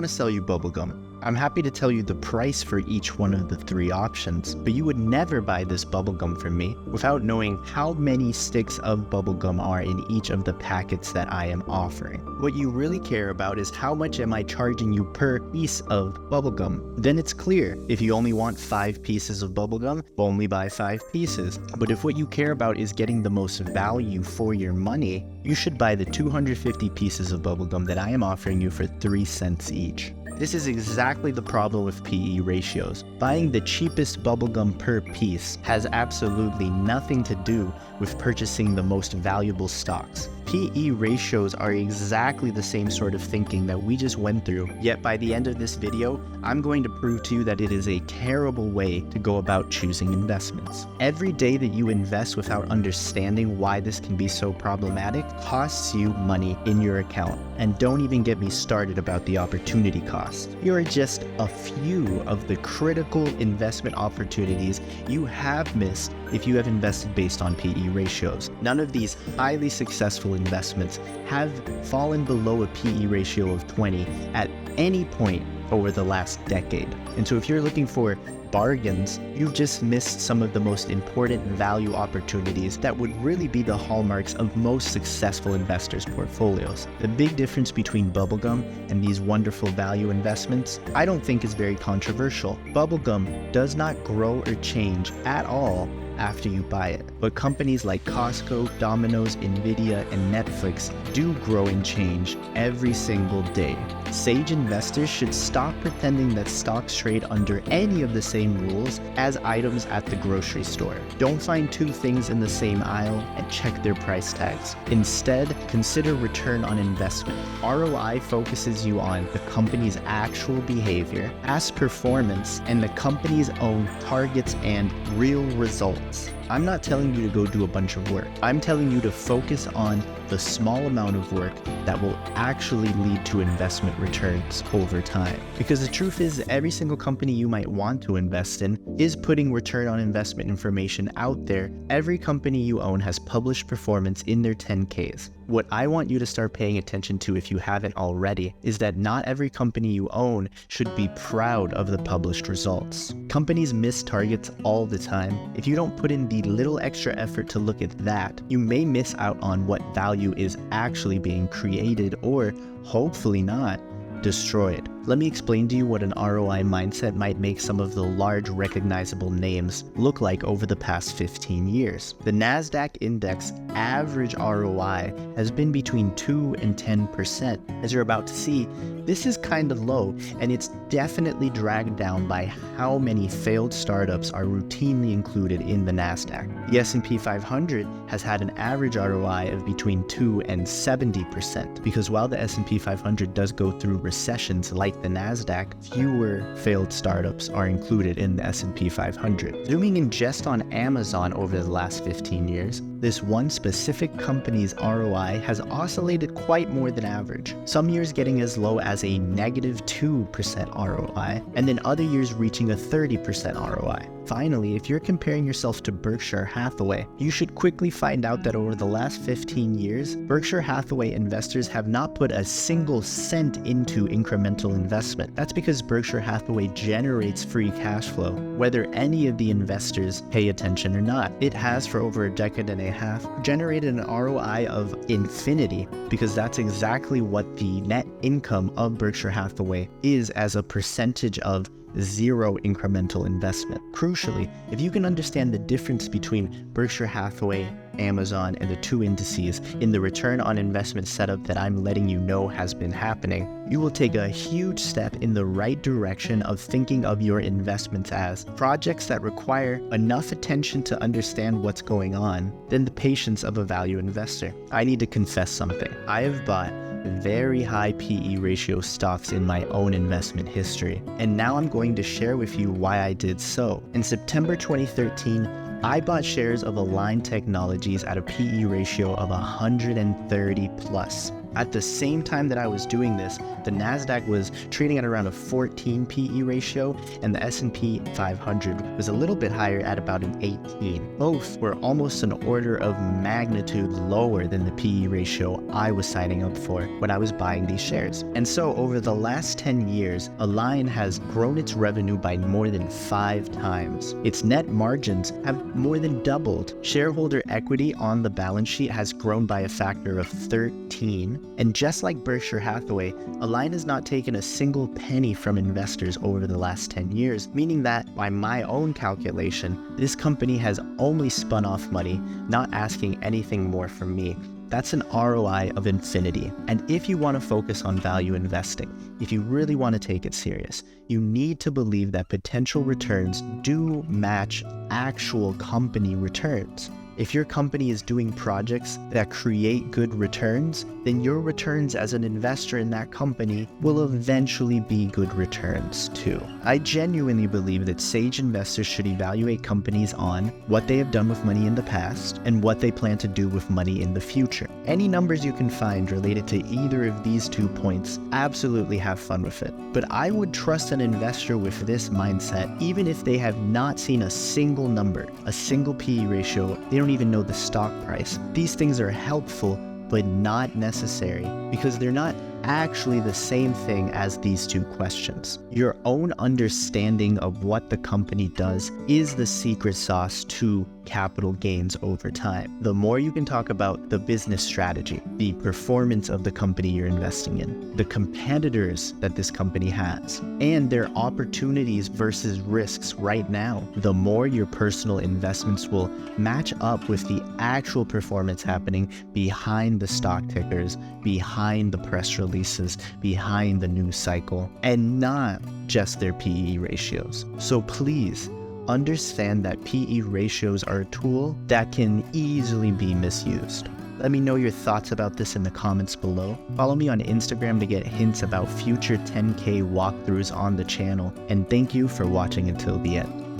want to sell you bubblegum. I'm happy to tell you the price for each one of the 3 options, but you would never buy this bubblegum from me without knowing how many sticks of bubblegum are in each of the packets that I am offering. What you really care about is how much am I charging you per piece of bubblegum. Then it's clear, if you only want 5 pieces of bubblegum, only buy 5 pieces. But if what you care about is getting the most value for your money, you should buy the 250 pieces of bubblegum that I am offering you for 3 cents each. This is exactly the problem with PE ratios. Buying the cheapest bubblegum per piece has absolutely nothing to do with purchasing the most valuable stocks. PE ratios are exactly the same sort of thinking that we just went through, yet by the end of this video, I'm going to prove to you that it is a terrible way to go about choosing investments. Every day that you invest without understanding why this can be so problematic costs you money in your account. And don't even get me started about the opportunity cost. Here are just a few of the critical investment opportunities you have missed if you have invested based on PE ratios. None of these highly successful investments have fallen below a PE ratio of 20 at any point over the last decade. And so if you're looking for bargains, you've just missed some of the most important value opportunities that would really be the hallmarks of most successful investors' portfolios. The big difference between bubblegum and these wonderful value investments, I don't think is very controversial. Bubblegum does not grow or change at all after you buy it. But companies like Costco, Domino's, Nvidia, and Netflix do grow and change every single day. Sage investors should stop pretending that stocks trade under any of the same rules as items at the grocery store. Don't find 2 things in the same aisle and check their price tags. Instead, consider return on investment. ROI focuses you on the company's actual behavior, past performance, and the company's own targets and real results. I'm not telling you to go do a bunch of work. I'm telling you to focus on the small amount of work that will actually lead to investment returns over time. Because the truth is, every single company you might want to invest in is putting return on investment information out there. Every company you own has published performance in their 10Ks. What I want you to start paying attention to, if you haven't already, is that not every company you own should be proud of the published results. Companies miss targets all the time. If you don't put in the little extra effort to look at that, you may miss out on what value is actually being created or, hopefully not, destroyed. Let me explain to you what an ROI mindset might make some of the large recognizable names look like over the past 15 years. The NASDAQ index average ROI has been between 2 and 10%. As you're about to see, this is kind of low, and it's definitely dragged down by how many failed startups are routinely included in the NASDAQ. The S&P 500 has had an average ROI of between 2 and 70%, because while the S&P 500 does go through recessions like the NASDAQ, fewer failed startups are included in the S&P 500. Zooming in just on Amazon over the last 15 years, this one specific company's ROI has oscillated quite more than average, some years getting as low as a negative 2% ROI, and then other years reaching a 30% ROI. Finally, if you're comparing yourself to Berkshire Hathaway, you should quickly find out that over the last 15 years, Berkshire Hathaway investors have not put a single cent into incremental investment. That's because Berkshire Hathaway generates free cash flow, whether any of the investors pay attention or not. It has, for over a decade and a half, generated an ROI of infinity, because that's exactly what the net income of Berkshire Hathaway is as a percentage of zero incremental investment. Crucially, if you can understand the difference between Berkshire Hathaway, Amazon, and the 2 indices in the return on investment setup that I'm letting you know has been happening, you will take a huge step in the right direction of thinking of your investments as projects that require enough attention to understand what's going on, than the patience of a value investor. I need to confess something. I have bought very high PE ratio stocks in my own investment history, and now I'm going to share with you why I did so. In September 2013, I bought shares of Align Technologies at a PE ratio of 130 plus. At the same time that I was doing this, the Nasdaq was trading at around a 14 PE ratio, and the S&P 500 was a little bit higher at about an 18. Both were almost an order of magnitude lower than the PE ratio I was signing up for when I was buying these shares. And so over the last 10 years, Align has grown its revenue by more than 5 times. Its net margins have more than doubled. Shareholder equity on the balance sheet has grown by a factor of 13. And just like Berkshire Hathaway, Align has not taken a single penny from investors over the last 10 years, meaning that by my own calculation, this company has only spun off money, not asking anything more from me. That's an ROI of infinity. And if you want to focus on value investing, if you really want to take it serious, you need to believe that potential returns do match actual company returns. If your company is doing projects that create good returns, then your returns as an investor in that company will eventually be good returns too. I genuinely believe that sage investors should evaluate companies on what they have done with money in the past and what they plan to do with money in the future. Any numbers you can find related to either of these 2 points, absolutely have fun with it. But I would trust an investor with this mindset even if they have not seen a single number, a single PE ratio. They don't even know the stock price. These things are helpful, but not necessary, because they're not actually the same thing as these 2 questions. Your own understanding of what the company does is the secret sauce to capital gains over time. The more you can talk about the business strategy, the performance of the company you're investing in, the competitors that this company has, and their opportunities versus risks right now, the more your personal investments will match up with the actual performance happening behind the stock tickers, behind the press releases, behind the news cycle, and not just their PE ratios. So please, understand that PE ratios are a tool that can easily be misused. Let me know your thoughts about this in the comments below. Follow me on Instagram to get hints about future 10K walkthroughs on the channel, and thank you for watching until the end.